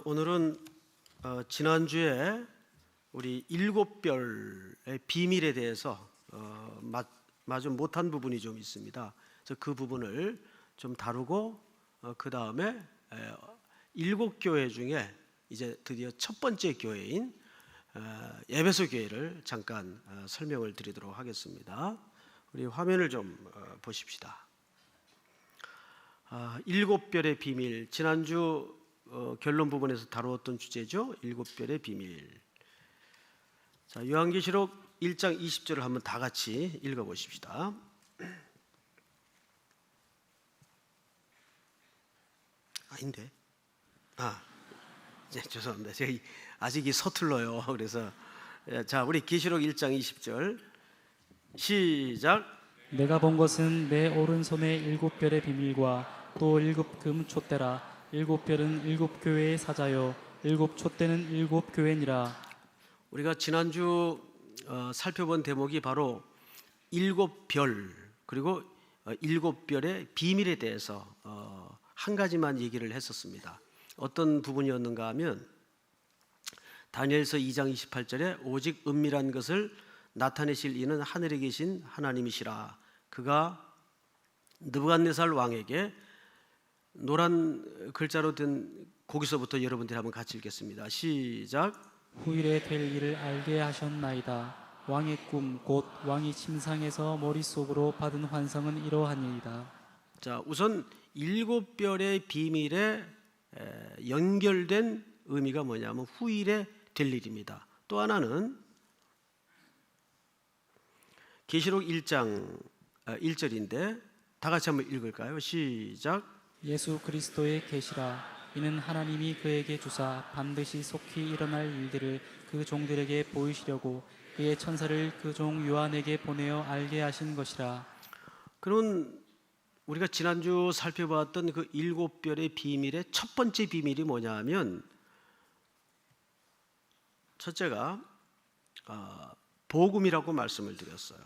오늘은 지난주에 우리 일곱 별의 비밀에 대해서 마주 못한 부분이 좀 있습니다. 그래서 그 부분을 좀 다루고 그 다음에 일곱 교회 중에 이제 드디어 첫 번째 교회인 에베소 교회를 잠깐 설명을 드리도록 하겠습니다. 우리 화면을 좀 보십시다. 일곱 별의 비밀, 지난주 결론 부분에서 다루었던 주제죠. 일곱 별의 비밀. 자, 요한계시록 1장 20절을 한번 다 같이 읽어 보십시다. 아닌데. 네, 죄송합니다. 제가 아직 서툴러요. 그래서 자, 우리 계시록 1장 20절 시작. 내가 본 것은 내 오른손에 일곱 별의 비밀과 또 일곱 금 촛대라. 일곱 별은 일곱 교회의 사자요 일곱 촛대는 일곱 교회니라. 우리가 지난주 살펴본 대목이 바로 일곱 별 그리고 일곱 별의 비밀에 대해서 한 가지만 얘기를 했었습니다. 어떤 부분이었는가 하면 다니엘서 2장 28절에 오직 은밀한 것을 나타내실 이는 하늘에 계신 하나님이시라. 그가 느부갓네살 왕에게 노란 글자로 된 거기서부터 여러분들이 한번 같이 읽겠습니다. 시작. 후일에 될 일을 알게 하셨나이다. 왕의 꿈 곧 왕이 침상에서 머릿속으로 받은 환상은 이러하니이다. 자, 우선 일곱 별의 비밀에 연결된 의미가 뭐냐면 후일에 될 일입니다. 또 하나는 계시록 1장 1절인데 다 같이 한번 읽을까요? 시작. 예수 그리스도의 계시라. 이는 하나님이 그에게 주사 반드시 속히 일어날 일들을 그 종들에게 보이시려고 그의 천사를 그 종 요한에게 보내어 알게 하신 것이라. 그러면 우리가 지난주 살펴봤던 그 일곱 별의 비밀의 첫 번째 비밀이 뭐냐 하면 첫째가 복음이라고 말씀을 드렸어요.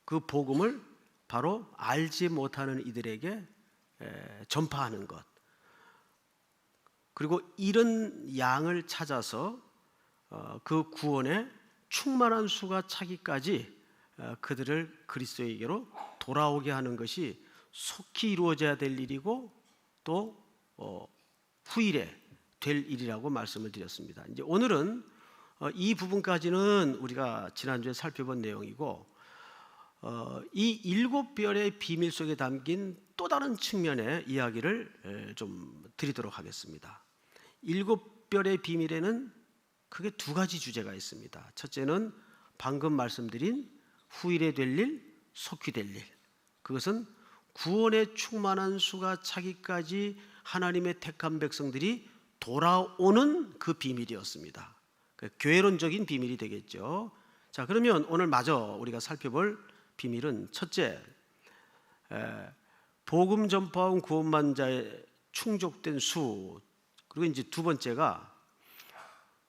그 복음을 바로 알지 못하는 이들에게 전파하는 것, 그리고 이런 양을 찾아서 그 구원에 충만한 수가 차기까지 그들을 그리스도에게로 돌아오게 하는 것이 속히 이루어져야 될 일이고 또 후일에 될 일이라고 말씀을 드렸습니다. 이제 오늘은 이 부분까지는 우리가 지난주에 살펴본 내용이고 이 일곱 별의 비밀 속에 담긴 또 다른 측면의 이야기를 좀 드리도록 하겠습니다. 일곱 별의 비밀에는 크게 두 가지 주제가 있습니다. 첫째는 방금 말씀드린 후일에 될 일, 속히 될 일. 그것은 구원의 충만한 수가 차기까지 하나님의 택한 백성들이 돌아오는 그 비밀이었습니다. 교회론적인 비밀이 되겠죠. 자, 그러면 오늘 마저 우리가 살펴볼 비밀은 첫째, 복음 전파원 구원만 자의 충족된 수. 그리고 이제 두 번째가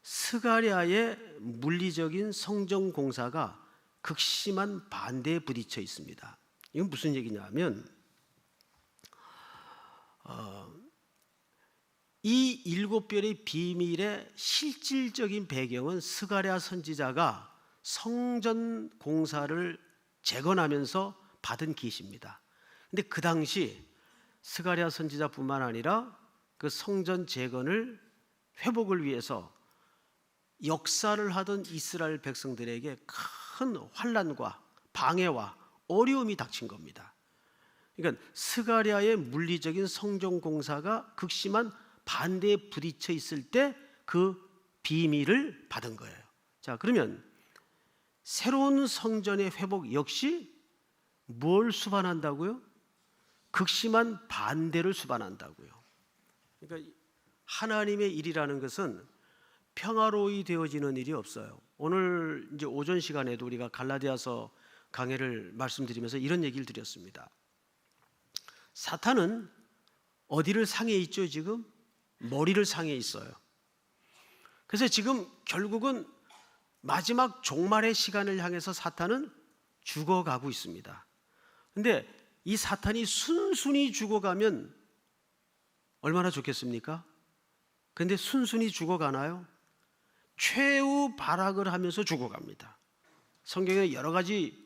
스가랴의 물리적인 성전 공사가 극심한 반대에 부딪혀 있습니다. 이건 무슨 얘기냐면 이 일곱 별의 비밀의 실질적인 배경은 스가랴 선지자가 성전 공사를 재건하면서 받은 계시입니다. 근데 그 당시 스가랴 선지자뿐만 아니라 그 성전 재건을 회복을 위해서 역사를 하던 이스라엘 백성들에게 큰 환난과 방해와 어려움이 닥친 겁니다. 그러니까 스가랴의 물리적인 성전 공사가 극심한 반대에 부딪혀 있을 때 그 비밀을 받은 거예요. 자, 그러면 새로운 성전의 회복 역시 뭘 수반한다고요? 극심한 반대를 수반한다고요. 그러니까 하나님의 일이라는 것은 평화로이 되어지는 일이 없어요. 오늘 이제 오전 시간에도 우리가 갈라디아서 강해를 말씀드리면서 이런 얘기를 드렸습니다. 사탄은 어디를 상해 있죠? 지금 머리를 상해 있어요. 그래서 지금 결국은 마지막 종말의 시간을 향해서 사탄은 죽어가고 있습니다. 그런데 이 사탄이 순순히 죽어가면 얼마나 좋겠습니까? 그런데 순순히 죽어가나요? 최후 발악을 하면서 죽어갑니다. 성경에 여러 가지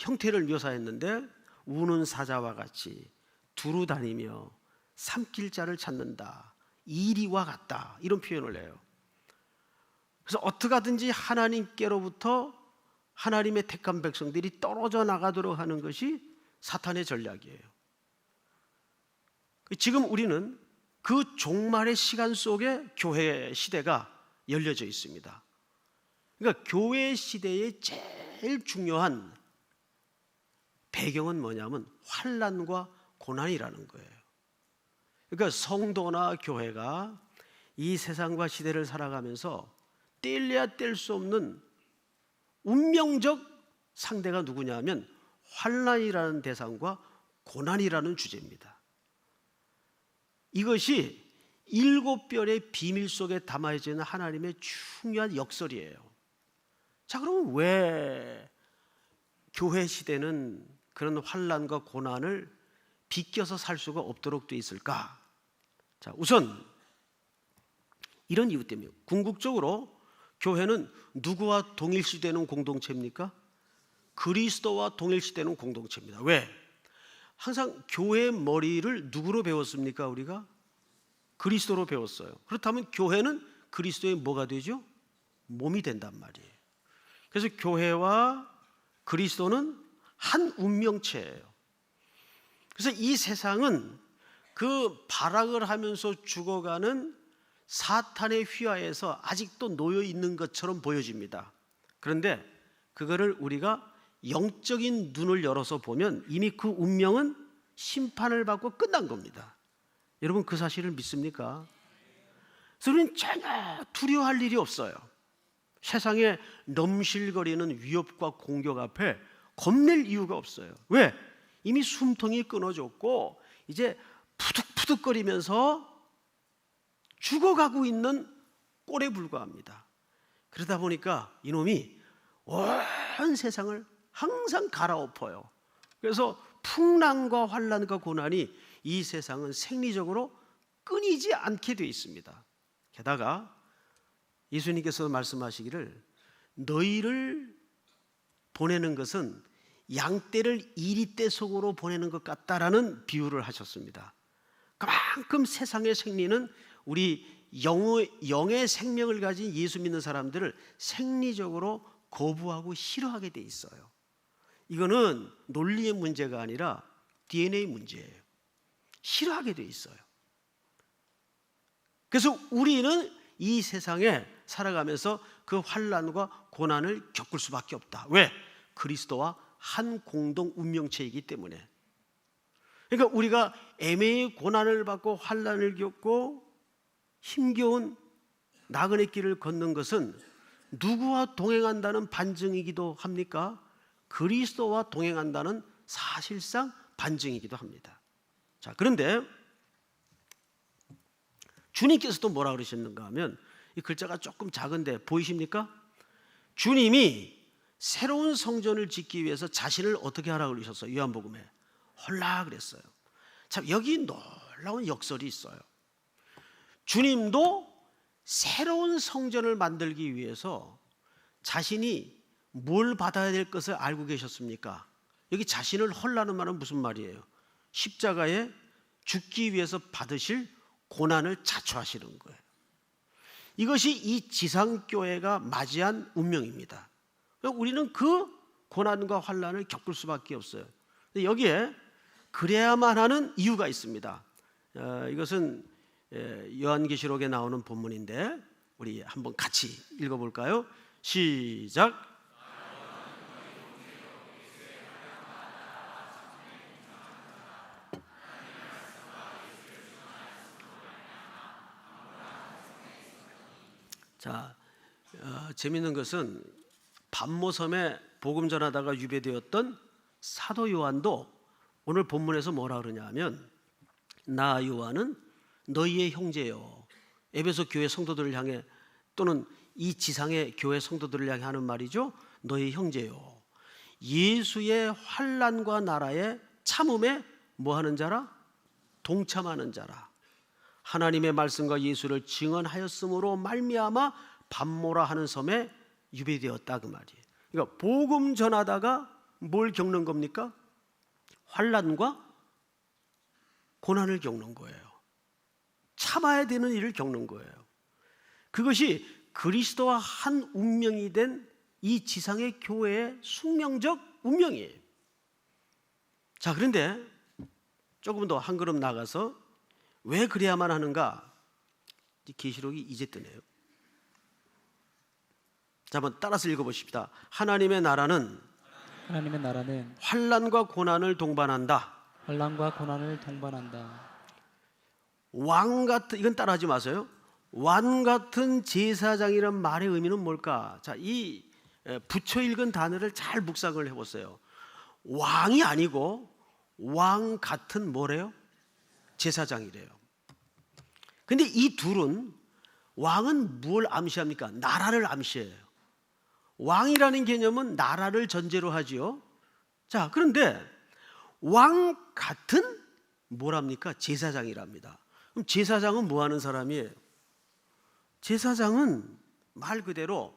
형태를 묘사했는데 우는 사자와 같이 두루 다니며 삼킬 자를 찾는다, 이리와 같다, 이런 표현을 해요. 그래서 어떻게 하든지 하나님께로부터 하나님의 택한 백성들이 떨어져 나가도록 하는 것이 사탄의 전략이에요. 지금 우리는 그 종말의 시간 속에 교회 시대가 열려져 있습니다. 그러니까 교회 시대의 제일 중요한 배경은 뭐냐면 환난과 고난이라는 거예요. 그러니까 성도나 교회가 이 세상과 시대를 살아가면서 뗄래야 뗄 수 없는 운명적 상대가 누구냐면 환난이라는 대상과 고난이라는 주제입니다. 이것이 7별의 비밀 속에 담아져 있는 하나님의 중요한 역설이에요. 자, 그럼 왜 교회 시대는 그런 환난과 고난을 비껴서 살 수가 없도록 돼 있을까? 자, 우선 이런 이유 때문에 궁극적으로 교회는 누구와 동일시되는 공동체입니까? 그리스도와 동일시되는 공동체입니다. 왜? 항상 교회의 머리를 누구로 배웠습니까? 우리가 그리스도로 배웠어요. 그렇다면 교회는 그리스도의 뭐가 되죠? 몸이 된단 말이에요. 그래서 교회와 그리스도는 한 운명체예요. 그래서 이 세상은 그 발악을 하면서 죽어가는 사탄의 휘하에서 아직도 놓여 있는 것처럼 보여집니다. 그런데 그거를 우리가 영적인 눈을 열어서 보면 이미 그 운명은 심판을 받고 끝난 겁니다. 여러분 그 사실을 믿습니까? 그래서 우리는 전혀 두려워할 일이 없어요. 세상에 넘실거리는 위협과 공격 앞에 겁낼 이유가 없어요. 왜? 이미 숨통이 끊어졌고 이제 푸득푸득거리면서 죽어가고 있는 꼴에 불과합니다. 그러다 보니까 이놈이 온 세상을 항상 갈아엎어요. 그래서 풍랑과 환난과 고난이 이 세상은 생리적으로 끊이지 않게 되어 있습니다. 게다가 예수님께서 말씀하시기를 너희를 보내는 것은 양떼를 이리떼 속으로 보내는 것 같다라는 비유를 하셨습니다. 그만큼 세상의 생리는 우리 영의 생명을 가진 예수 믿는 사람들을 생리적으로 거부하고 싫어하게 돼 있어요. 이거는 논리의 문제가 아니라 DNA 문제예요. 싫어하게 돼 있어요. 그래서 우리는 이 세상에 살아가면서 그 환난과 고난을 겪을 수밖에 없다. 왜? 그리스도와 한 공동 운명체이기 때문에. 그러니까 우리가 애매히 고난을 받고 환난을 겪고 힘겨운 나그네 길을 걷는 것은 누구와 동행한다는 반증이기도 합니까? 그리스도와 동행한다는 사실상 반증이기도 합니다. 자, 그런데 주님께서도 뭐라 그러셨는가 하면 이 글자가 조금 작은데 보이십니까? 주님이 새로운 성전을 짓기 위해서 자신을 어떻게 하라고 그러셨어요? 요한복음에 헐라 그랬어요. 참 여기 놀라운 역설이 있어요. 주님도 새로운 성전을 만들기 위해서 자신이 뭘 받아야 될 것을 알고 계셨습니까? 여기 자신을 헐라는 말은 무슨 말이에요? 십자가에 죽기 위해서 받으실 고난을 자초하시는 거예요. 이것이 이 지상교회가 맞이한 운명입니다. 우리는 그 고난과 환난을 겪을 수밖에 없어요. 여기에 그래야만 하는 이유가 있습니다. 이것은 요한계시록에 나오는 본문인데 우리 한번 같이 읽어볼까요? 시작. 자, 재밌는 것은 반모섬에 복음 전하다가 유배되었던 사도 요한도 오늘 본문에서 뭐라 그러냐면 나 요한은 너희의 형제요. 에베소 교회 성도들을 향해 또는 이 지상의 교회 성도들을 향해 하는 말이죠. 너희 형제요. 예수의 환난과 나라의 참음에 뭐 하는 자라? 동참하는 자라. 하나님의 말씀과 예수를 증언하였으므로 말미암아 밤모라 하는 섬에 유배되었다 그 말이에요. 그러니까 복음 전하다가 뭘 겪는 겁니까? 환난과 고난을 겪는 거예요. 참아야 되는 일을 겪는 거예요. 그것이 그리스도와 한 운명이 된 이 지상의 교회의 숙명적 운명이에요. 자, 그런데 조금 더 한 걸음 나가서 왜 그래야만 하는가? 계시록이 이제 뜨네요. 자, 한번 따라서 읽어보십시다. 하나님의 나라는 환난과 고난을 동반한다. 환난과 고난을 동반한다. 왕 같은, 이건 따라하지 마세요. 왕 같은 제사장이란 말의 의미는 뭘까? 자, 이 붙여 읽은 단어를 잘 묵상을 해보세요. 왕이 아니고 왕 같은 뭐래요? 제사장이래요. 근데 이 둘은, 왕은 뭘 암시합니까? 나라를 암시해요. 왕이라는 개념은 나라를 전제로 하지요. 자, 그런데 왕 같은 뭐랍니까? 제사장이랍니다. 그럼 제사장은 뭐 하는 사람이에요? 제사장은 말 그대로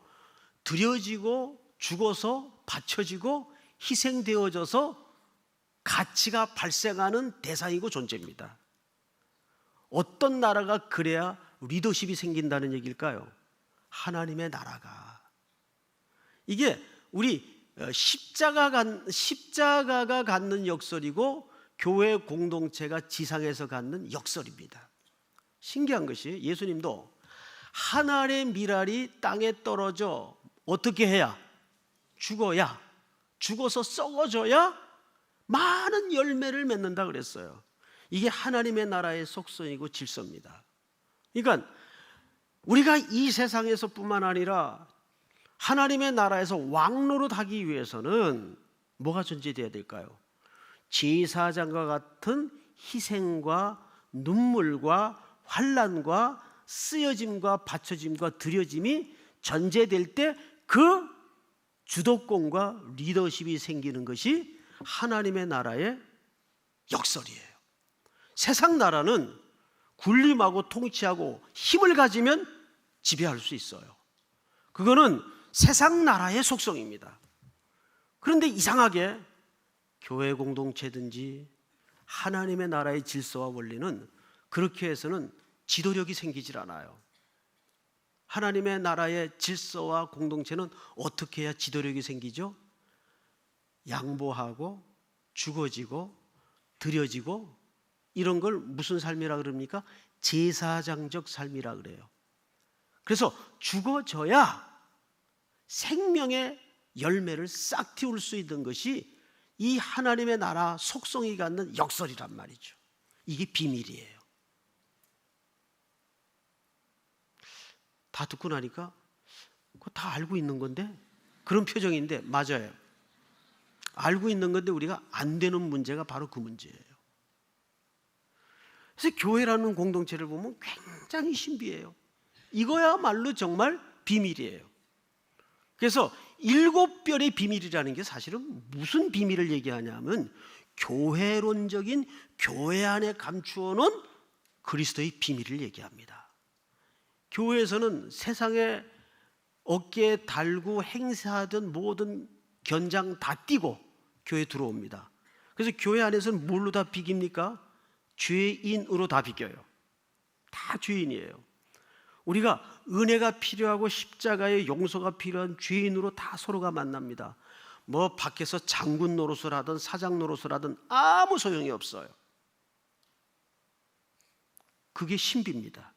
드려지고 죽어서 바쳐지고 희생되어져서 가치가 발생하는 대상이고 존재입니다. 어떤 나라가 그래야 리더십이 생긴다는 얘기일까요? 하나님의 나라가. 이게 우리 십자가가 갖는 역설이고 교회 공동체가 지상에서 갖는 역설입니다. 신기한 것이 예수님도 하늘의 미랄이 땅에 떨어져 어떻게 해야? 죽어야, 죽어서 썩어져야 많은 열매를 맺는다 그랬어요. 이게 하나님의 나라의 속성이고 질서입니다. 그러니까 우리가 이 세상에서뿐만 아니라 하나님의 나라에서 왕노릇하기 위해서는 뭐가 존재되어야 될까요? 제사장과 같은 희생과 눈물과 환난과 쓰여짐과 바쳐짐과 드려짐이 전제될 때 그 주도권과 리더십이 생기는 것이 하나님의 나라의 역설이에요. 세상 나라는 군림하고 통치하고 힘을 가지면 지배할 수 있어요. 그거는 세상 나라의 속성입니다. 그런데 이상하게 교회 공동체든지 하나님의 나라의 질서와 원리는 그렇게 해서는 지도력이 생기질 않아요. 하나님의 나라의 질서와 공동체는 어떻게 해야 지도력이 생기죠? 양보하고 죽어지고 드려지고 이런 걸 무슨 삶이라 그럽니까? 제사장적 삶이라 그래요. 그래서 죽어져야 생명의 열매를 싹 틔울 수 있는 것이 이 하나님의 나라 속성이 갖는 역설이란 말이죠. 이게 비밀이에요. 다 듣고 나니까 그거 다 알고 있는 건데, 그런 표정인데 맞아요. 알고 있는 건데 우리가 안 되는 문제가 바로 그 문제예요. 그래서 교회라는 공동체를 보면 굉장히 신비해요. 이거야말로 정말 비밀이에요. 그래서 7별의 비밀이라는 게 사실은 무슨 비밀을 얘기하냐면 교회론적인 교회 안에 감추어 놓은 그리스도의 비밀을 얘기합니다. 교회에서는 세상에 어깨에 달고 행사하던 모든 견장 다 띄고 교회에 들어옵니다. 그래서 교회 안에서는 뭘로 다 비깁니까? 죄인으로 다 비겨요. 다 죄인이에요. 우리가 은혜가 필요하고 십자가의 용서가 필요한 죄인으로 다 서로가 만납니다. 뭐 밖에서 장군 노릇을 하든 사장 노릇을 하든 아무 소용이 없어요. 그게 신비입니다.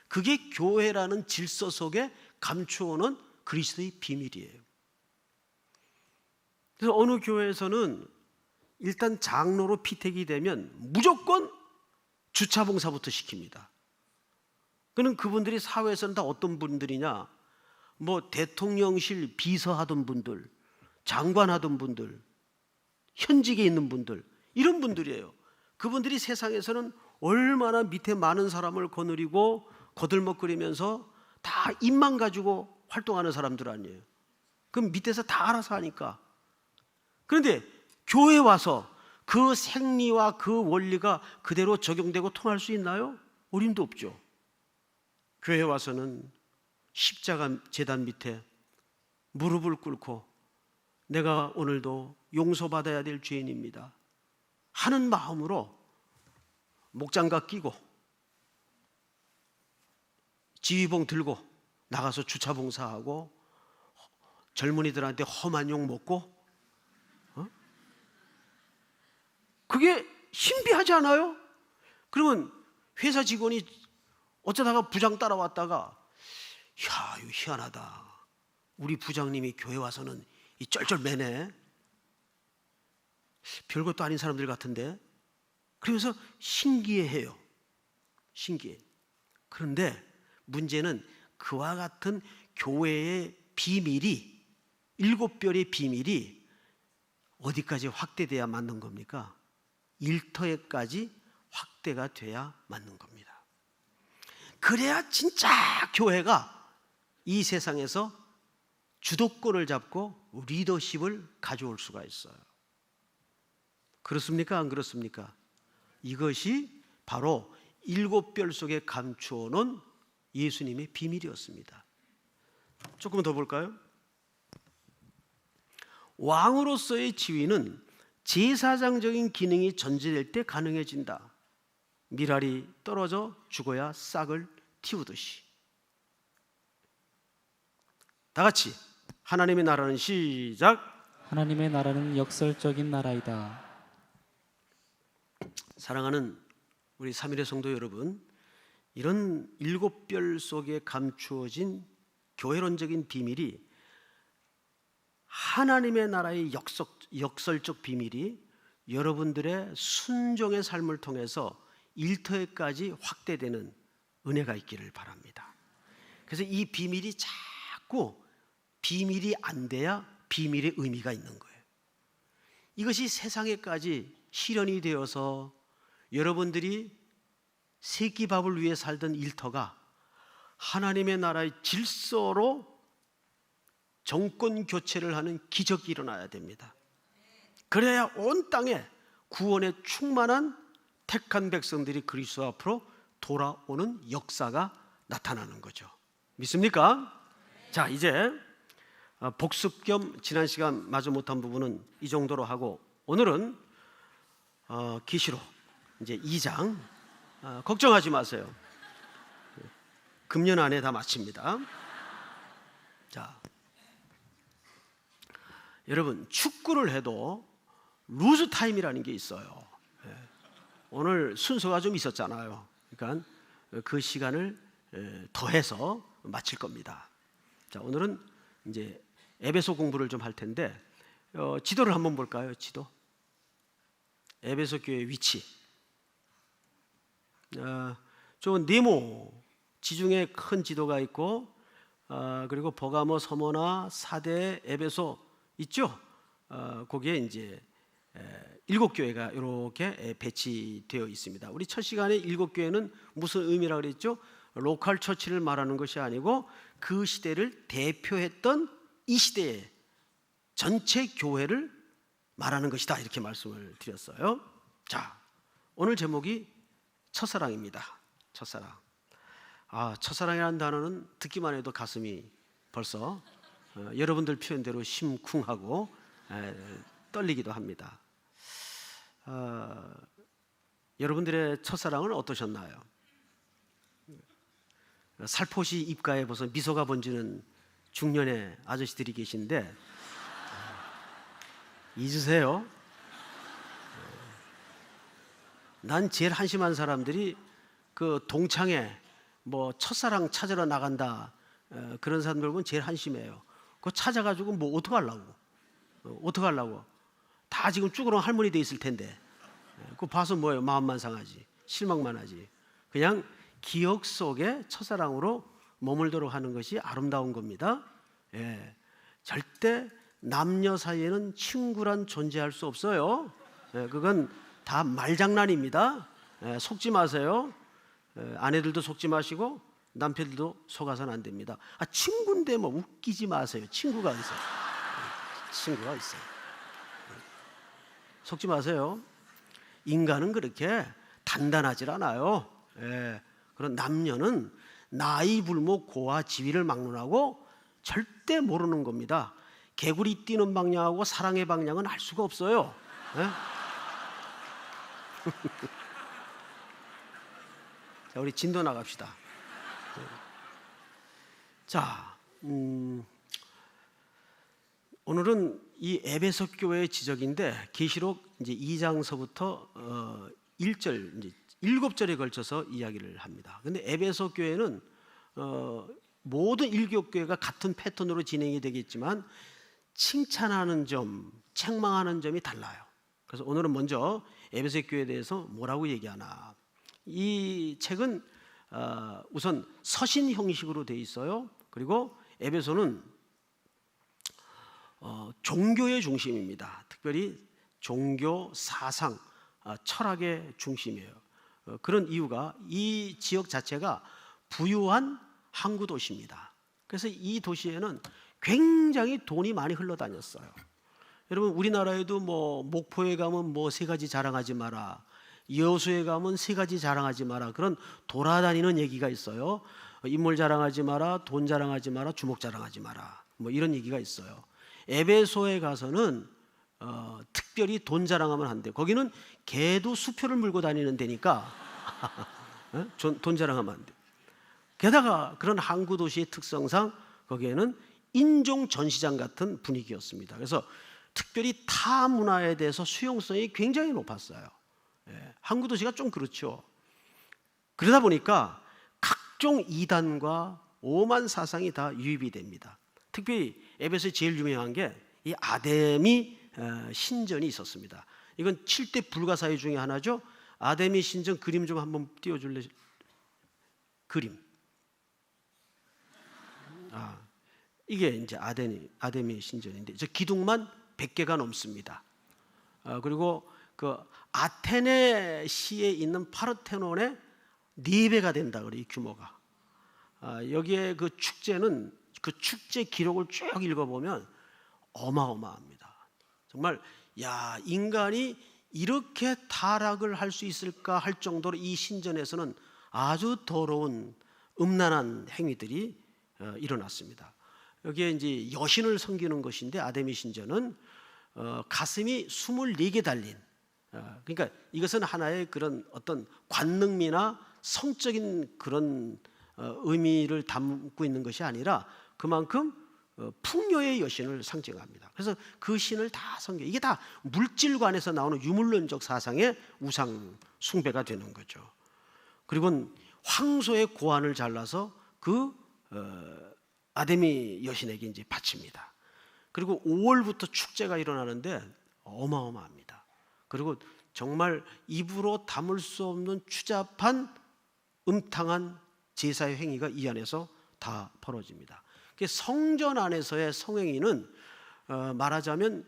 그게 교회라는 질서 속에 감추어놓은 그리스도의 비밀이에요. 그래서 어느 교회에서는 일단 장로로 피택이 되면 무조건 주차봉사부터 시킵니다. 그는 그분들이 사회에서는 다 어떤 분들이냐? 뭐 대통령실 비서하던 분들, 장관하던 분들, 현직에 있는 분들, 이런 분들이에요. 그분들이 세상에서는 얼마나 밑에 많은 사람을 거느리고 거들먹거리면서 다 입만 가지고 활동하는 사람들 아니에요. 그럼 밑에서 다 알아서 하니까. 그런데 교회에 와서 그 생리와 그 원리가 그대로 적용되고 통할 수 있나요? 어림도 없죠. 교회 와서는 십자가 제단 밑에 무릎을 꿇고 내가 오늘도 용서받아야 될 죄인입니다 하는 마음으로 목장갑 끼고 지휘봉 들고 나가서 주차 봉사하고 젊은이들한테 험한 욕 먹고, 그게 신비하지 않아요? 그러면 회사 직원이 어쩌다가 부장 따라왔다가 야, 이거 희한하다. 우리 부장님이 교회 와서는 이 쩔쩔매네. 별것도 아닌 사람들 같은데. 그러면서 신기해해요. 신기해. 그런데 문제는 그와 같은 교회의 비밀이, 7별의 비밀이 어디까지 확대돼야 맞는 겁니까? 일터에까지 확대가 돼야 맞는 겁니다. 그래야 진짜 교회가 이 세상에서 주도권을 잡고 리더십을 가져올 수가 있어요. 그렇습니까? 안 그렇습니까? 이것이 바로 7별 속에 감추어 놓은 예수님의 비밀이었습니다. 조금 더 볼까요? 왕으로서의 지위는 제사장적인 기능이 전제될 때 가능해진다. 미랄이 떨어져 죽어야 싹을 틔우듯이. 다 같이 하나님의 나라는 시작. 하나님의 나라는 역설적인 나라이다. 사랑하는 우리 삼일의 성도 여러분, 이런 7별 속에 감추어진 교회론적인 비밀이, 하나님의 나라의 역설적 비밀이 여러분들의 순종의 삶을 통해서 일터에까지 확대되는 은혜가 있기를 바랍니다. 그래서 이 비밀이 자꾸 비밀이 안 돼야 비밀의 의미가 있는 거예요. 이것이 세상에까지 실현이 되어서 여러분들이 세끼밥을 위해 살던 일터가 하나님의 나라의 질서로 정권 교체를 하는 기적이 일어나야 됩니다. 그래야 온 땅에 구원에 충만한 택한 백성들이 그리스도 앞으로 돌아오는 역사가 나타나는 거죠. 믿습니까? 자, 이제 복습 겸 지난 시간 마저 못한 부분은 이 정도로 하고, 오늘은 계시록 이제 2장, 걱정하지 마세요. 금년 안에 다 마칩니다. 자, 여러분, 축구를 해도 루즈 타임이라는 게 있어요. 오늘 순서가 좀 있었잖아요. 그러니까 그 시간을 더해서 마칠 겁니다. 자, 오늘은 이제 에베소 공부를 좀 할 텐데, 지도를 한번 볼까요? 지도. 에베소 교회 위치. 저 네모 지중해 큰 지도가 있고, 그리고 버가모, 서머나, 사대, 에베소 있죠? 거기에 이제 7교회가 이렇게 배치되어 있습니다. 우리 첫 시간에 7교회는 무슨 의미라고 그랬죠? 로컬 처치를 말하는 것이 아니고 그 시대를 대표했던 이 시대의 전체 교회를 말하는 것이다, 이렇게 말씀을 드렸어요. 자, 오늘 제목이 첫사랑입니다. 첫사랑. 첫사랑이라는 단어는 듣기만 해도 가슴이 벌써 여러분들 표현대로 심쿵하고 떨리기도 합니다. 여러분들의 첫사랑은 어떠셨나요? 살포시 입가에 벌써 미소가 번지는 중년의 아저씨들이 계신데 잊으세요. 난 제일 한심한 사람들이 그 동창회 뭐 첫사랑 찾으러 나간다, 그런 사람들 보면 제일 한심해요. 그거 찾아가지고 뭐 어떡하려고 다 지금 쭈그런 할머니 돼 있을 텐데 그거 봐서 뭐예요? 마음만 상하지, 실망만 하지. 그냥 기억 속에 첫사랑으로 머물도록 하는 것이 아름다운 겁니다. 절대 남녀 사이에는 친구란 존재할 수 없어요. 그건 다 말장난입니다. 속지 마세요. 아내들도 속지 마시고 남편들도 속아서는 안 됩니다. 친구인데 뭐 웃기지 마세요. 친구가 있어요. 친구가 있어요. 속지 마세요. 인간은 그렇게 단단하질 않아요. 그런 남녀는 나이 불목 고와 지위를 막론하고 절대 모르는 겁니다. 개구리 뛰는 방향하고 사랑의 방향은 알 수가 없어요. 네? 자, 우리 진도 나갑시다. 자, 오늘은 이 에베소 교회의 지적인데 계시록 이제 2장서부터 1절 이제 7절에 걸쳐서 이야기를 합니다. 근데 에베소 교회는 모든 일곱 교회가 같은 패턴으로 진행이 되겠지만 칭찬하는 점, 책망하는 점이 달라요. 그래서 오늘은 먼저 에베소 교회에 대해서 뭐라고 얘기하나. 이 책은 우선 서신 형식으로 되어 있어요. 그리고 에베소는 종교의 중심입니다. 특별히 종교, 사상, 철학의 중심이에요. 그런 이유가 이 지역 자체가 부유한 항구 도시입니다. 그래서 이 도시에는 굉장히 돈이 많이 흘러다녔어요. 여러분 우리나라에도 뭐 목포에 가면 뭐 3가지 자랑하지 마라, 여수에 가면 3가지 자랑하지 마라, 그런 돌아다니는 얘기가 있어요. 인물 자랑하지 마라, 돈 자랑하지 마라, 주목 자랑하지 마라, 뭐 이런 얘기가 있어요. 에베소에 가서는 특별히 돈 자랑하면 안 돼요. 거기는 개도 수표를 물고 다니는 데니까 돈 자랑하면 안 돼요. 게다가 그런 항구 도시의 특성상 거기에는 인종 전시장 같은 분위기였습니다. 그래서 특별히 타 문화에 대해서 수용성이 굉장히 높았어요. 항구 도시가 좀 그렇죠. 그러다 보니까 각종 이단과 오만 사상이 다 유입이 됩니다. 특별히 에베소에 제일 유명한 게 이 아데미 신전이 있었습니다. 이건 7대 불가사의 중에 하나죠. 아데미 신전 그림 좀 한번 띄워줄래? 그림. 이게 이제 아데미 신전인데 저 기둥만 100개가 넘습니다. 그리고 그 아테네 시에 있는 파르테논의 4배가 된다 그래요. 이 규모가. 여기에 그 축제는 그 축제 기록을 쭉 읽어보면 어마어마합니다. 정말 야, 인간이 이렇게 타락을 할 수 있을까 할 정도로 이 신전에서는 아주 더러운 음란한 행위들이 일어났습니다. 여기에 이제 여신을 섬기는 것인데 아데미 신전은 가슴이 24개 달린, 그러니까 이것은 하나의 그런 어떤 관능미나 성적인 그런 의미를 담고 있는 것이 아니라 그만큼 풍요의 여신을 상징합니다. 그래서 그 신을 다 섬겨. 이게 다 물질관에서 나오는 유물론적 사상의 우상 숭배가 되는 거죠. 그리고 황소의 고환을 잘라서 그 아데미 여신에게 이제 바칩니다. 그리고 5월부터 축제가 일어나는데 어마어마합니다. 그리고 정말 입으로 담을 수 없는 추잡한 음탕한 제사의 행위가 이 안에서 다 벌어집니다. 성전 안에서의 성행위는 말하자면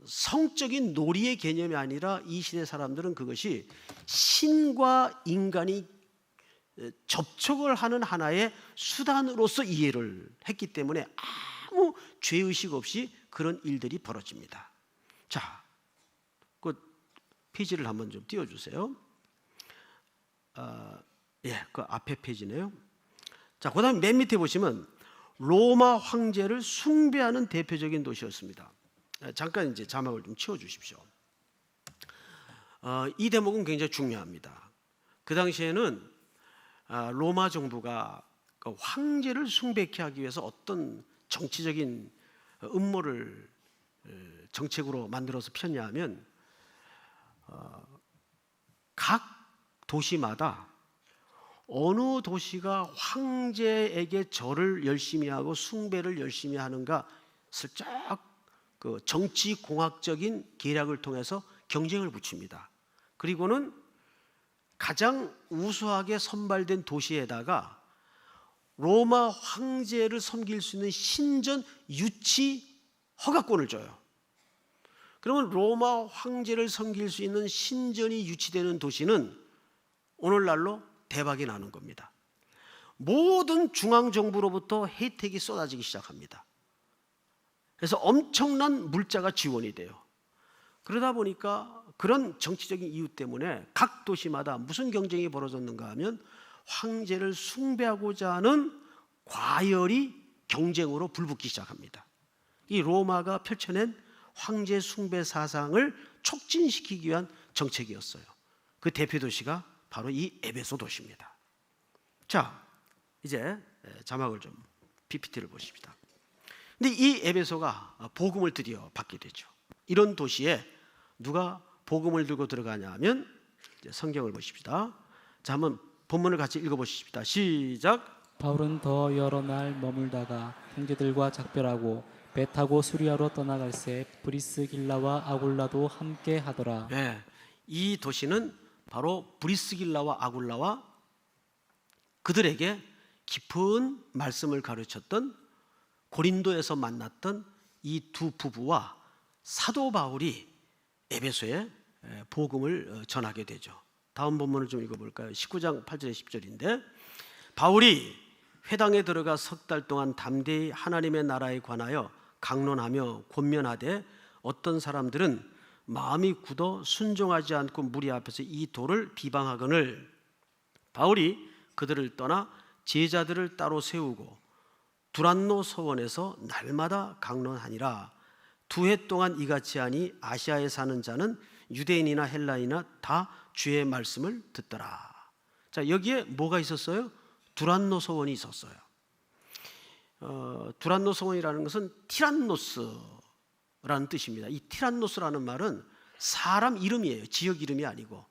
성적인 놀이의 개념이 아니라 이 시대 사람들은 그것이 신과 인간이 접촉을 하는 하나의 수단으로서 이해를 했기 때문에 아무 죄의식 없이 그런 일들이 벌어집니다. 자, 그 페이지를 한번 좀 띄워주세요. 그 앞에 페이지네요. 자, 그 다음 맨 밑에 보시면 로마 황제를 숭배하는 대표적인 도시였습니다. 잠깐 이제 자막을 좀 치워주십시오. 이 대목은 굉장히 중요합니다. 그 당시에는 로마 정부가 황제를 숭배케 하기 위해서 어떤 정치적인 음모를 정책으로 만들어서 폈냐 하면 각 도시마다 어느 도시가 황제에게 절을 열심히 하고 숭배를 열심히 하는가 슬쩍 그 정치 공학적인 계략을 통해서 경쟁을 붙입니다. 그리고는 가장 우수하게 선발된 도시에다가 로마 황제를 섬길 수 있는 신전 유치 허가권을 줘요. 그러면 로마 황제를 섬길 수 있는 신전이 유치되는 도시는 오늘날로 대박이 나는 겁니다. 모든 중앙정부로부터 혜택이 쏟아지기 시작합니다. 그래서 엄청난 물자가 지원이 돼요. 그러다 보니까 그런 정치적인 이유 때문에 각 도시마다 무슨 경쟁이 벌어졌는가 하면 황제를 숭배하고자 하는 과열이 경쟁으로 불붙기 시작합니다. 이 로마가 펼쳐낸 황제 숭배 사상을 촉진시키기 위한 정책이었어요. 그 대표 도시가 바로 이 에베소 도시입니다. 자, 이제 자막을 좀 PPT를 보십시다. 근데 이 에베소가 복음을 드디어 받게 되죠. 이런 도시에 누가 복음을 들고 들어가냐 하면 성경을 보십시다. 자, 한번 본문을 같이 읽어보십시다. 시작. 바울은 더 여러 날 머물다가 형제들과 작별하고 배 타고 수리아로 떠나갈새 브리스길라와 아굴라도 함께 하더라. 네, 이 도시는 바로 브리스길라와 아굴라와 그들에게 깊은 말씀을 가르쳤던 고린도에서 만났던 이 두 부부와 사도 바울이 에베소에 복음을 전하게 되죠. 다음 본문을 좀 읽어볼까요? 19장 8절에 10절인데 바울이 회당에 들어가 석 달 동안 담대히 하나님의 나라에 관하여 강론하며 권면하되 어떤 사람들은 마음이 굳어 순종하지 않고 무리 앞에서 이 도를 비방하거늘 바울이 그들을 떠나 제자들을 따로 세우고 두란노 서원에서 날마다 강론하니라. 2해 동안 이같이 하니 아시아에 사는 자는 유대인이나 헬라인이나 다 주의 말씀을 듣더라. 자, 여기에 뭐가 있었어요? 두란노 서원이 있었어요. 두란노 서원이라는 것은 티란노스라는 뜻입니다. 이 티란노스라는 말은 사람 이름이에요. 지역 이름이 아니고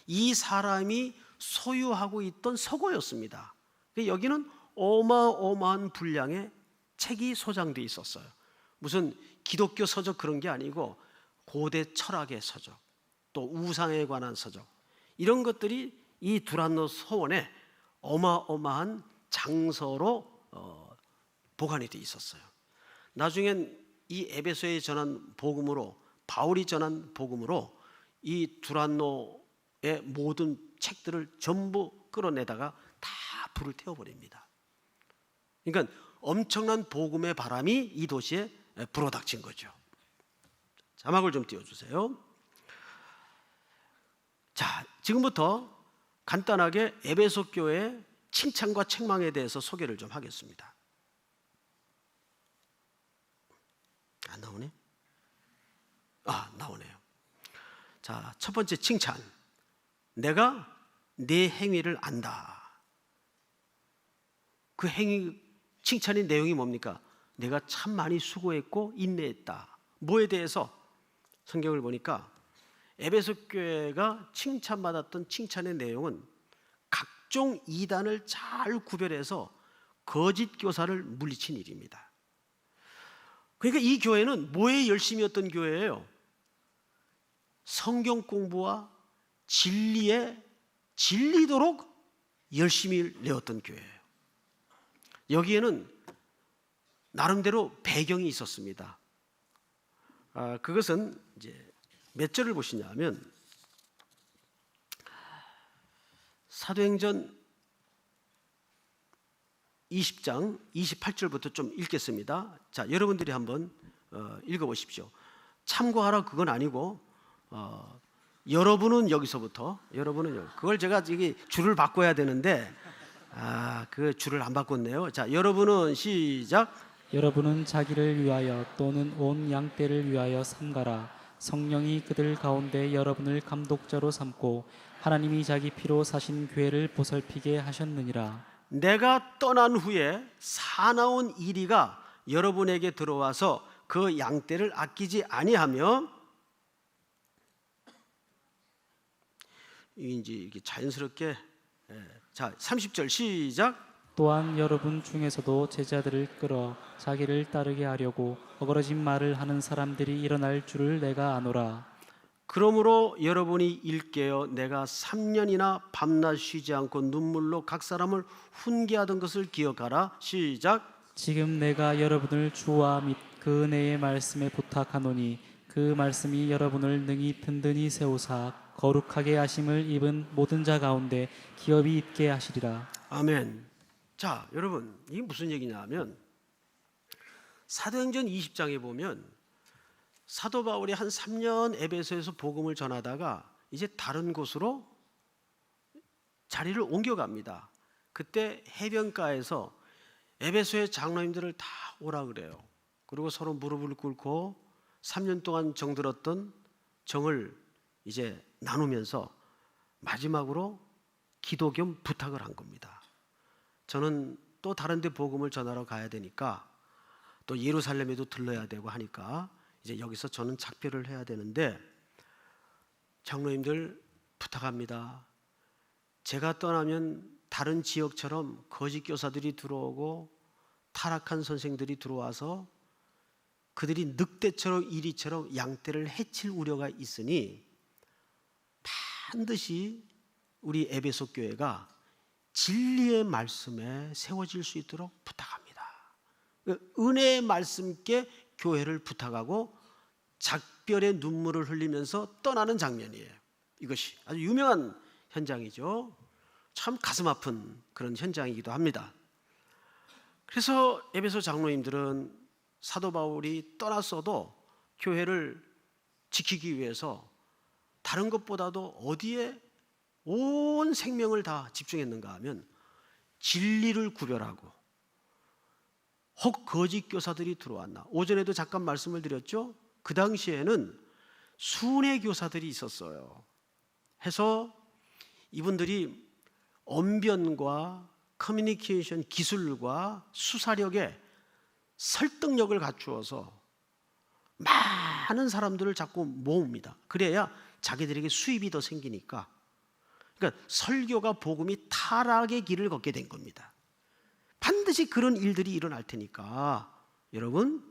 이 사람이 소유하고 있던 서고였습니다. 여기는 어마어마한 분량의 책이 소장되어 있었어요. 무슨 기독교 서적 그런 게 아니고 고대 철학의 서적, 또 우상에 관한 서적, 이런 것들이 이 두란노 서원에 어마어마한 장서로 보관이 되어 있었어요. 나중엔 이 에베소에 전한 복음으로, 바울이 전한 복음으로 이 두란노의 모든 책들을 전부 끌어내다가 다 불을 태워버립니다. 그러니까 엄청난 복음의 바람이 이 도시에 불어닥친 거죠. 자막을 좀 띄워주세요. 자, 지금부터 간단하게 에베소 교회의 칭찬과 책망에 대해서 소개를 좀 하겠습니다. 안 나오네? 나오네요. 자, 첫 번째 칭찬. 내가 네 행위를 안다. 그 행위, 칭찬의 내용이 뭡니까? 내가 참 많이 수고했고 인내했다. 뭐에 대해서? 성경을 보니까 에베소 교회가 칭찬받았던 칭찬의 내용은 각종 이단을 잘 구별해서 거짓 교사를 물리친 일입니다. 그러니까 이 교회는 뭐에 열심히 했던 교회예요? 성경 공부와 진리에 진리도록 열심히 내었던 교회예요. 여기에는 나름대로 배경이 있었습니다. 그것은 이제 몇 절을 보시냐면 사도행전 20장 28절부터 좀 읽겠습니다. 자, 여러분들이 한번 읽어보십시오. 참고하라 그건 아니고 여러분은 여기서부터 그걸 제가 이게 줄을 바꿔야 되는데 그 줄을 안 바꿨네요. 자, 여러분은 시작. 여러분은 자기를 위하여 또는 온 양떼를 위하여 삼가라. 성령이 그들 가운데 여러분을 감독자로 삼고 하나님이 자기 피로 사신 교회를 보살피게 하셨느니라. 내가 떠난 후에 사나운 이리가 여러분에게 들어와서 그 양떼를 아끼지 아니하며, 이제 이렇게 자연스럽게, 자 30절 시작. 또한 여러분 중에서도 제자들을 끌어 자기를 따르게 하려고 어그러진 말을 하는 사람들이 일어날 줄을 내가 아노라. 그러므로 여러분이 일깨어 내가 3년이나 밤낮 쉬지 않고 눈물로 각 사람을 훈계하던 것을 기억하라. 시작. 지금 내가 여러분을 주와 및 그 은혜의 말씀에 부탁하노니 그 말씀이 여러분을 능히 든든히 세우사 거룩하게 하심을 입은 모든 자 가운데 기업이 있게 하시리라. 아멘. 자, 여러분, 이게 무슨 얘기냐 하면 사도행전 20장에 보면 사도 바울이 한 3년 에베소에서 복음을 전하다가 이제 다른 곳으로 자리를 옮겨갑니다. 그때 해변가에서 에베소의 장로님들을 다 오라 그래요. 그리고 서로 무릎을 꿇고 3년 동안 정들었던 정을 이제 나누면서 마지막으로 기도 겸 부탁을 한 겁니다. 저는 또 다른 데 복음을 전하러 가야 되니까 또 예루살렘에도 들러야 되고 하니까 이제 여기서 저는 작별을 해야 되는데, 장로님들 부탁합니다. 제가 떠나면 다른 지역처럼 거짓 교사들이 들어오고 타락한 선생들이 들어와서 그들이 늑대처럼 이리처럼 양떼를 해칠 우려가 있으니 반드시 우리 에베소 교회가 진리의 말씀에 세워질 수 있도록 부탁합니다. 은혜의 말씀께 교회를 부탁하고 작별의 눈물을 흘리면서 떠나는 장면이에요. 이것이 아주 유명한 현장이죠. 참 가슴 아픈 그런 현장이기도 합니다. 그래서 에베소 장로님들은 사도 바울이 떠났어도 교회를 지키기 위해서 다른 것보다도 어디에 온 생명을 다 집중했는가 하면 진리를 구별하고, 혹 거짓 교사들이 들어왔나. 오전에도 잠깐 말씀을 드렸죠. 그 당시에는 순회 교사들이 있었어요. 해서 이분들이 언변과 커뮤니케이션 기술과 수사력에 설득력을 갖추어서 많은 사람들을 자꾸 모읍니다. 그래야 자기들에게 수입이 더 생기니까. 그러니까 설교가 복음이 타락의 길을 걷게 된 겁니다. 반드시 그런 일들이 일어날 테니까 여러분,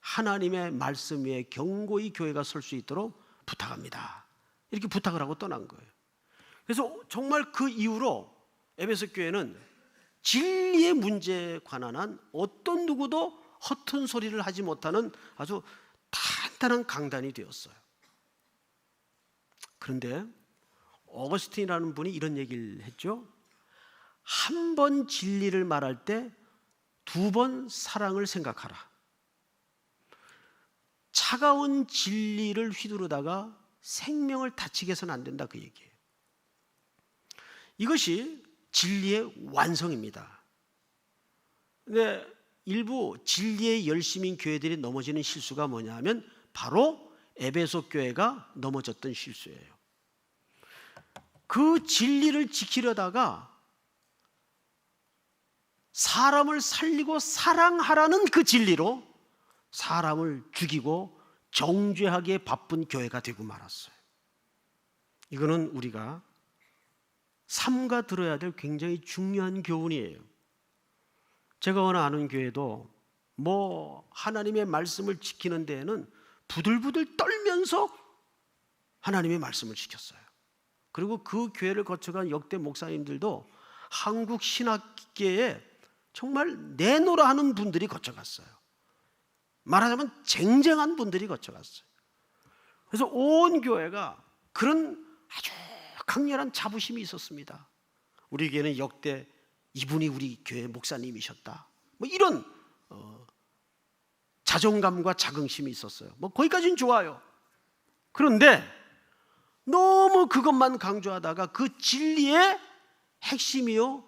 하나님의 말씀 위에 견고히 교회가 설 수 있도록 부탁합니다. 이렇게 부탁을 하고 떠난 거예요. 그래서 정말 그 이후로 에베소 교회는 진리의 문제에 관한 한 어떤 누구도 허튼 소리를 하지 못하는 아주 단단한 강단이 되었어요. 그런데 어거스틴이라는 분이 이런 얘기를 했죠. 한 번 진리를 말할 때 두 번 사랑을 생각하라. 차가운 진리를 휘두르다가 생명을 다치게 해서는 안 된다, 그 얘기예요. 이것이 진리의 완성입니다. 근데 일부 진리의 열심인 교회들이 넘어지는 실수가 뭐냐 하면 바로 에베소 교회가 넘어졌던 실수예요. 그 진리를 지키려다가 사람을 살리고 사랑하라는 그 진리로 사람을 죽이고 정죄하기에 바쁜 교회가 되고 말았어요. 이거는 우리가 삼가 들어야 될 굉장히 중요한 교훈이에요. 제가 어느 아는 교회도 하나님의 말씀을 지키는 데에는 부들부들 떨면서 하나님의 말씀을 지켰어요. 그리고 그 교회를 거쳐간 역대 목사님들도 한국 신학계에 정말 내노라 하는 분들이 거쳐갔어요. 말하자면 쟁쟁한 분들이 거쳐갔어요. 그래서 온 교회가 그런 아주 강렬한 자부심이 있었습니다. 우리 교회는 역대 이분이 우리 교회 목사님이셨다. 이런 자존감과 자긍심이 있었어요. 거기까지는 좋아요. 그런데 너무 그것만 강조하다가 그 진리의 핵심이요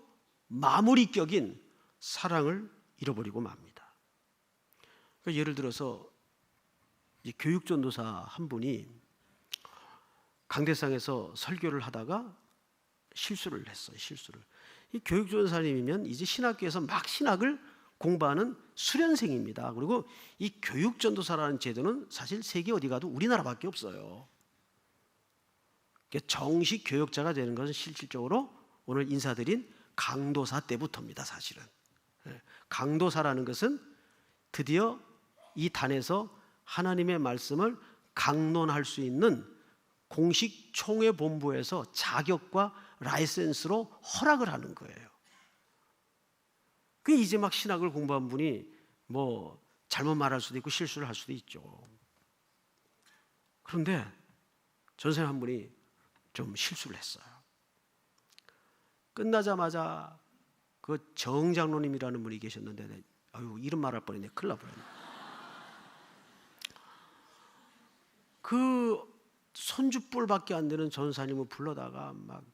마무리격인 사랑을 잃어버리고 맙니다. 그러니까 예를 들어서 교육전도사 한 분이 강대상에서 설교를 하다가 실수를 했어요. 이 교육전도사님이면 이제 신학교에서 막 신학을 공부하는 수련생입니다. 그리고 이 교육전도사라는 제도는 사실 세계 어디 가도 우리나라밖에 없어요. 정식 교역자가 되는 것은 실질적으로 오늘 인사드린 강도사 때부터입니다. 사실은 강도사라는 것은 드디어 이 단에서 하나님의 말씀을 강론할 수 있는 공식 총회본부에서 자격과 라이센스로 허락을 하는 거예요. 그 이제 막 신학을 공부한 분이 잘못 말할 수도 있고 실수를 할 수도 있죠. 그런데 전생 한 분이 좀 실수를 했어요. 끝나자마자 그 정장로님이라는 분이 계셨는데, 이름 말할 뻔했네. 큰일 날 뻔했네. 그 손주뿔밖에 안 되는 전사님을 불러다가 막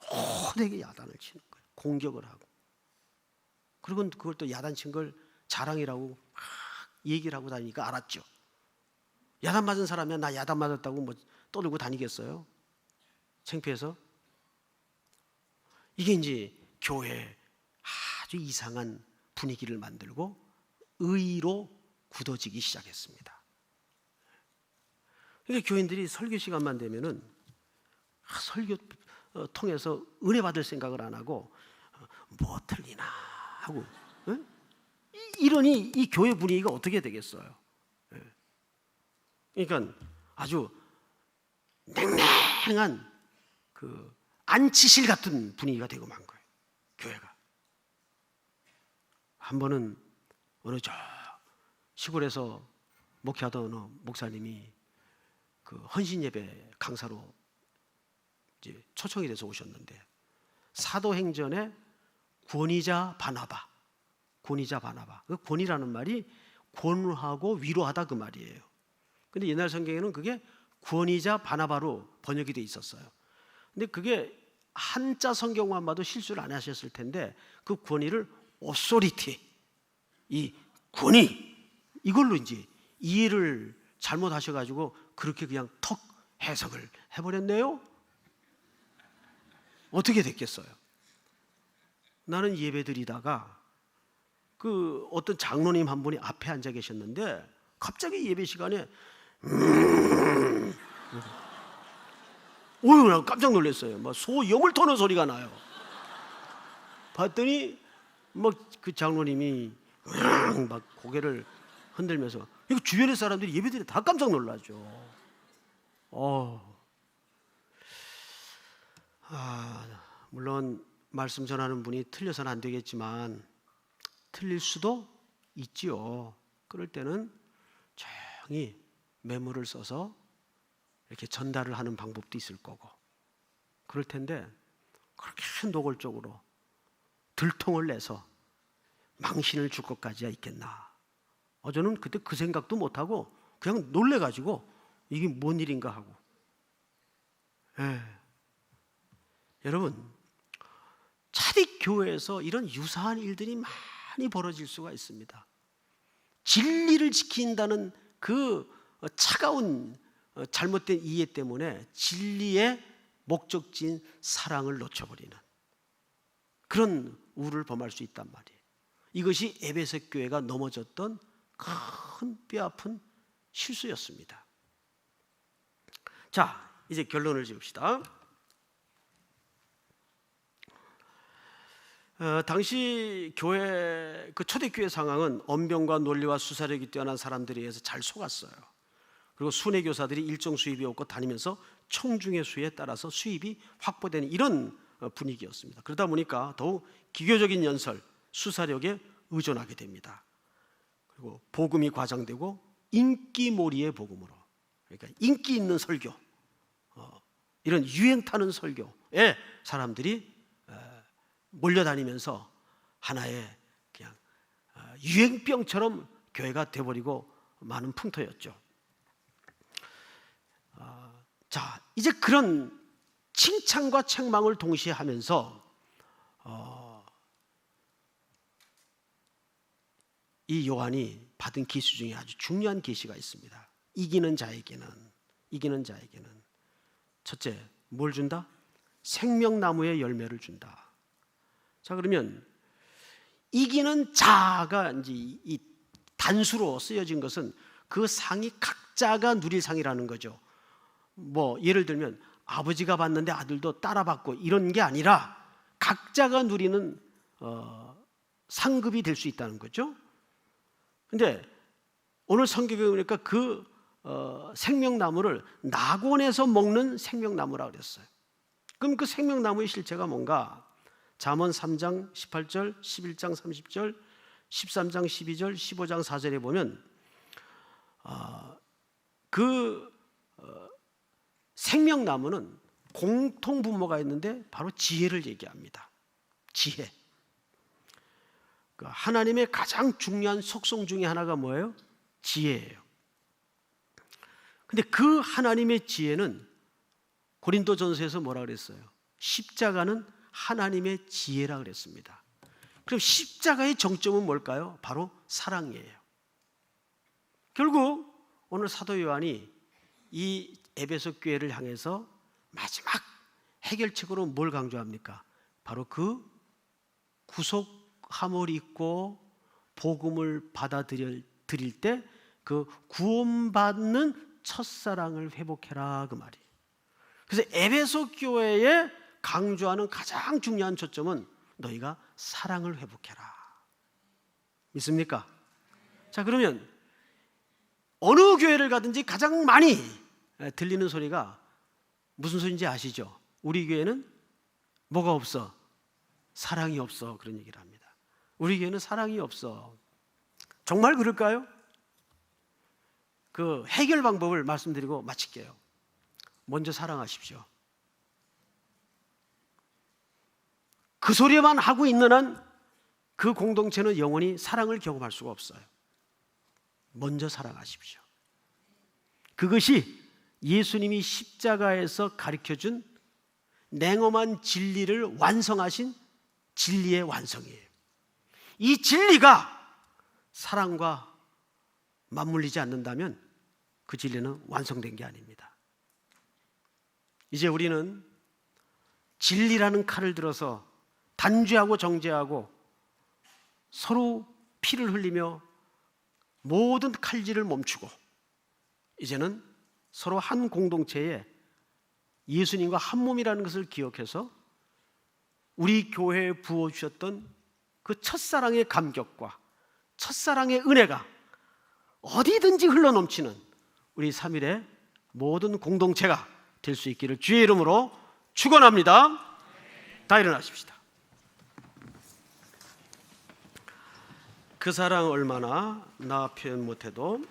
호되게 야단을 치는 거예요. 공격을 하고. 그리고 그걸 또 야단친 걸 자랑이라고 막 얘기를 하고 다니니까 알았죠. 야단 맞은 사람이야 나 야단 맞았다고 뭐 떠들고 다니겠어요? 창피해서. 이게 이제 교회에 아주 이상한 분위기를 만들고 의로 굳어지기 시작했습니다. 그러니까 교인들이 설교 시간만 되면은 설교 통해서 은혜 받을 생각을 안 하고 뭐 틀리나 하고, 이러니 이 교회 분위기가 어떻게 되겠어요? 그러니까 아주 냉랭한 그 안치실 같은 분위기가 되고 만 거예요. 교회가. 한 번은 어느 저 시골에서 목회하던 어느 목사님이 그 헌신 예배 강사로 이제 초청이 돼서 오셨는데, 사도행전의 권위자 바나바. 그 권위라는 말이 권하고 위로하다 그 말이에요. 근데 옛날 성경에는 그게 권위자 바나바로 번역이 돼 있었어요. 근데 그게 한자 성경만 봐도 실수를 안 하셨을 텐데 그 권위를 authority, 이 권위, 이걸로 이제 이해를 잘못하셔가지고 그렇게 그냥 턱 해석을 해버렸네요. 어떻게 됐겠어요? 나는 예배 드리다가 그 어떤 장로님 한 분이 앞에 앉아 계셨는데 갑자기 예배 시간에 나 깜짝 놀랐어요. 막 소 염을 터는 소리가 나요. 봤더니 막 그 장로님이 막 고개를 흔들면서, 이거 주변의 사람들이 예배드리 다 깜짝 놀라죠. 물론 말씀 전하는 분이 틀려서는 안 되겠지만 틀릴 수도 있지요. 그럴 때는 조용히 메모를 써서 이렇게 전달을 하는 방법도 있을 거고, 그럴 텐데 그렇게 노골적으로 들통을 내서 망신을 줄 것까지야 있겠나. 저는 그때 그 생각도 못하고 그냥 놀래가지고 이게 뭔 일인가 하고. 여러분, 차디 교회에서 이런 유사한 일들이 많이 벌어질 수가 있습니다. 진리를 지킨다는 그 차가운 잘못된 이해 때문에 진리의 목적지인 사랑을 놓쳐버리는 그런 우를 범할 수 있단 말이에요. 이것이 에베소 교회가 넘어졌던 큰 뼈아픈 실수였습니다. 자, 이제 결론을 지읍시다. 당시 교회, 그 초대교회 상황은 언변과 논리와 수사력이 뛰어난 사람들에 의해서 잘 속았어요. 그리고 순회 교사들이 일정 수입이 없고 다니면서 청중의 수에 따라서 수입이 확보되는 이런 분위기였습니다. 그러다 보니까 더욱 기교적인 연설, 수사력에 의존하게 됩니다. 그리고 복음이 과장되고 인기몰이의 복음으로, 그러니까 인기 있는 설교, 이런 유행 타는 설교에 사람들이 몰려다니면서 하나의 그냥 유행병처럼 교회가 돼버리고 많은 풍토였죠. 자, 이제 그런 칭찬과 책망을 동시에 하면서 이 요한이 받은 계시 중에 아주 중요한 계시가 있습니다. 이기는 자에게는 첫째, 뭘 준다? 생명나무의 열매를 준다. 자, 그러면 이기는 자가 이제 이 단수로 쓰여진 것은 그 상이 각자가 누릴 상이라는 거죠. 뭐 예를 들면 아버지가 받는데 아들도 따라 받고 이런 게 아니라 각자가 누리는 상급이 될 수 있다는 거죠. 근데 오늘 성경에 보니까 그 생명나무를 낙원에서 먹는 생명나무라고 그랬어요. 그럼 그 생명나무의 실체가 뭔가? 잠언 3장 18절, 11장 30절, 13장 12절, 15장 4절에 보면 생명나무는 공통 분모가 있는데 바로 지혜를 얘기합니다. 지혜. 하나님의 가장 중요한 속성 중에 하나가 뭐예요? 지혜예요. 근데 그 하나님의 지혜는 고린도전서에서 뭐라 그랬어요? 십자가는 하나님의 지혜라 그랬습니다. 그럼 십자가의 정점은 뭘까요? 바로 사랑이에요. 결국 오늘 사도 요한이 이 에베소 교회를 향해서 마지막 해결책으로 뭘 강조합니까? 바로 그 구속함을 입고 복음을 받아들일 때 그 구원받는 첫사랑을 회복해라, 그 말이에요. 그래서 에베소 교회에 강조하는 가장 중요한 초점은 너희가 사랑을 회복해라. 믿습니까? 자, 그러면 어느 교회를 가든지 가장 많이 들리는 소리가 무슨 소리인지 아시죠? 우리 교회는 뭐가 없어? 사랑이 없어. 그런 얘기를 합니다. 우리 교회는 사랑이 없어. 정말 그럴까요? 그 해결 방법을 말씀드리고 마칠게요. 먼저 사랑하십시오. 그 소리만 하고 있는 한 그 공동체는 영원히 사랑을 경험할 수가 없어요. 먼저 사랑하십시오. 그것이 예수님이 십자가에서 가르쳐준 냉엄한 진리를 완성하신 진리의 완성이에요. 이 진리가 사랑과 맞물리지 않는다면 그 진리는 완성된 게 아닙니다. 이제 우리는 진리라는 칼을 들어서 단죄하고 정죄하고 서로 피를 흘리며 모든 칼질을 멈추고 이제는 서로 한 공동체에 예수님과 한 몸이라는 것을 기억해서 우리 교회에 부어주셨던 그 첫사랑의 감격과 첫사랑의 은혜가 어디든지 흘러넘치는 우리 3일의 모든 공동체가 될 수 있기를 주의 이름으로 축원합니다. 다 일어나십시다. 그 사랑 얼마나 나 표현 못해도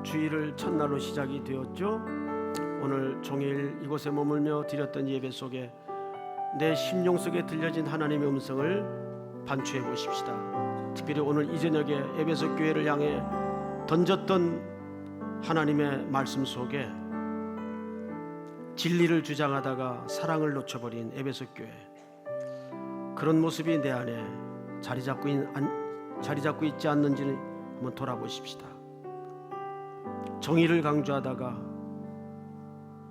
주일을 첫날로 시작이 되었죠. 오늘 종일 이곳에 머물며 드렸던 예배 속에 내 심령 속에 들려진 하나님의 음성을 반추해 보십시다. 특별히 오늘 이 저녁에 에베소 교회를 향해 던졌던 하나님의 말씀 속에 진리를 주장하다가 사랑을 놓쳐버린 에베소 교회, 그런 모습이 내 안에 자리 잡고 있지 않는지를 한번 돌아보십시다. 정의를 강조하다가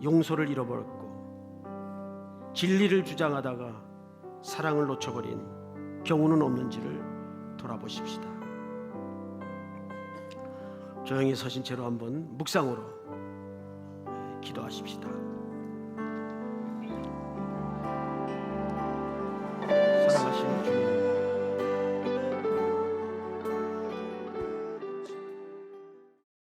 용서를 잃어버렸고, 진리를 주장하다가 사랑을 놓쳐버린 경우는 없는지를 돌아보십시다. 조용히 서신 채로 한번 묵상으로 기도하십시다.